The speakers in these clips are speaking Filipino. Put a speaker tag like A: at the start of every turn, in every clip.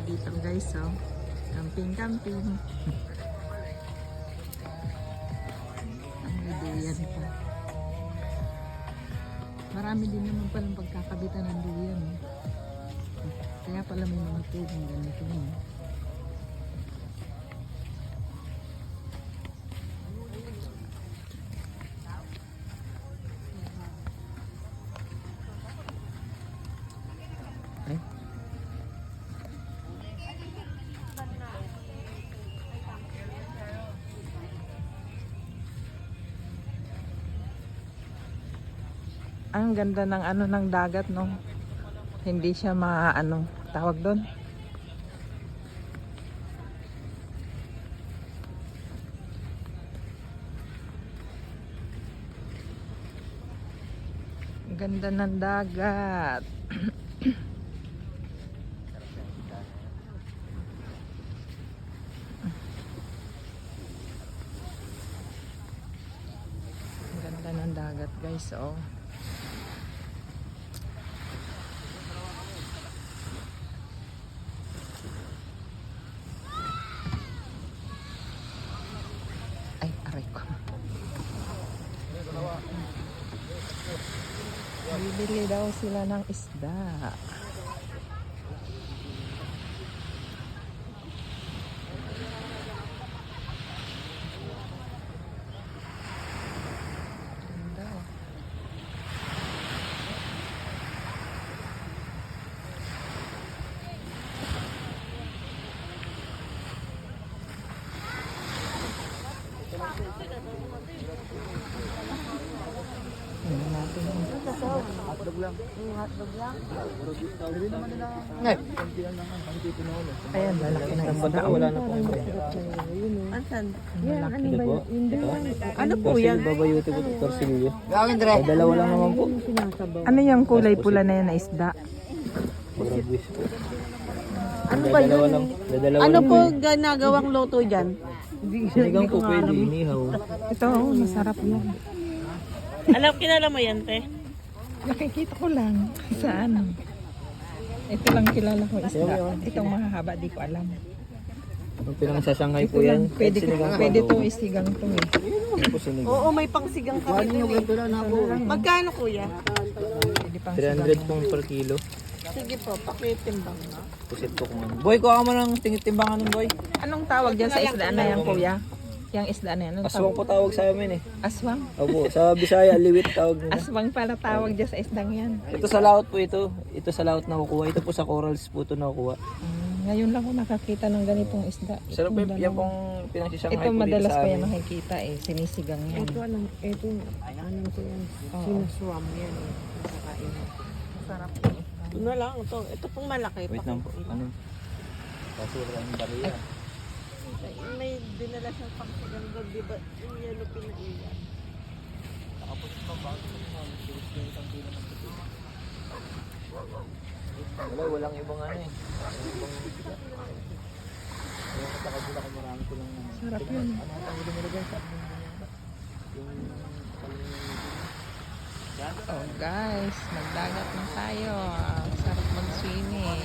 A: dito guys, oh. Camping. Ang duyan pa. Marami din naman palang pagkakabitan ng duyan. Kaya pala may mga tubong ganito. Ang ganda ng ng dagat, no. Hindi siya tawag doon. Ang ganda ng dagat. Ang ganda ng dagat, guys, oh. Bibili daw sila ng isda.
B: Hotdog lang.
C: Hotdog lang.
B: Sabi naman nila. Kontian lang ang pinolo.
A: Ayan, lalaki na isda.
B: Wala na po.
C: Asan?
A: Yan,
C: ano ba yun?
A: Ano po yan?
B: Babayuti po torsilyo. Dalawa lang naman po.
A: Ano yung kulay pula na yan na isda?
B: Barabwis po.
C: Ano ba yun? Ano po ginagawang loto dyan?
B: Sinigang po pwede, inihaw.
A: Ito, masarap yan.
C: Kilala mo yan, te?
A: Nakikita ko lang sa Ito lang kilala ko isda. Itong mahahaba, di ko alam.
B: Ang pinangasasangay
A: Ito
B: po yan.
A: lang, pwede to isigang to eh.
C: Oo, may pangsigang ka rin. Magkano, kuya?
A: Pwede pang
B: 300 pong per kilo.
C: Sige po, pakitimbang na.
B: Pusit po kung ano. Boy, kuha ka mo ng tingit-timbangan ng boy.
A: Anong tawag dyan sa isda na yan, kuya? Yung isda na yan. Anong
B: Aswang po tawag sa amin eh.
A: Aswang?
B: Opo, sa Bisaya, liwit tawag nila.
A: Aswang pala tawag dyan sa isdang yan.
B: Ito sa laot po ito. Ito sa laot nakukuha. Ito po sa corals po ito nakukuha.
A: Ngayon lang ako nakakita ng ganitong isda.
B: Sarap po yan pong pinagsisangay
A: Ito
B: po dito
A: madalas
B: sa
A: pa yan
B: amin.
A: nakikita eh. Sinisigang yan.
C: Ito, alam ko yan. Sinaswam yan eh. Nakakain.
A: Sarap.
C: Ito na lang, ito pong malaki.
B: Wait lang po. Ano? Basura lang yung bariya.
C: May dinala siyang pangsigang dog, di ba? Yung yellow pinaiyan.
B: Wala, walang ibang ano eh. Walang ibang isda. Kaya katakabula ko marami ko lang.
A: Sarap yun.
B: Ano ang tawag nila dyan?
A: Oh guys, magdagat na tayo. Sarap mag-swimming.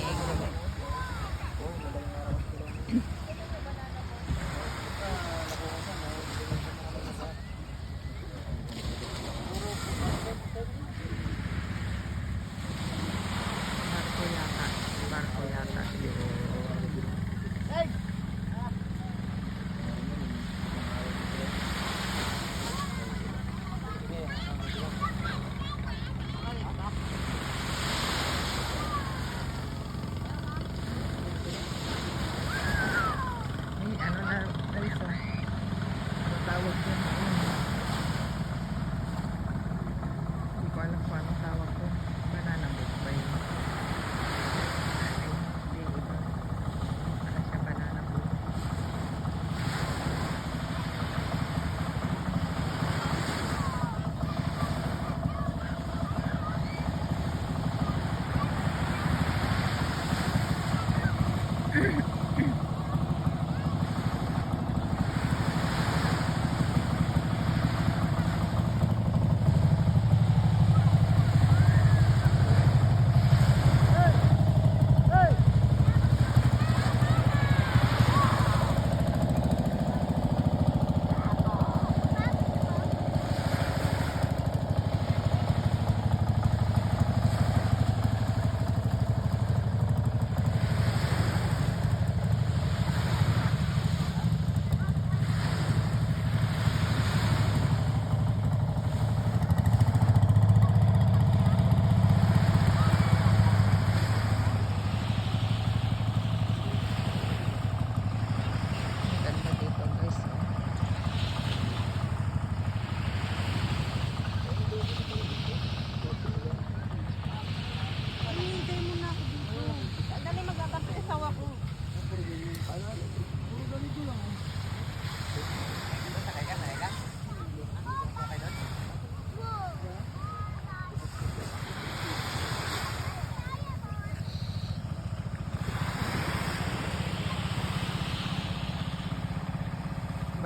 A: Barko yata.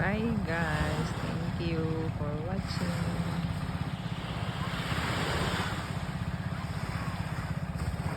A: Bye guys. Thank you for watching.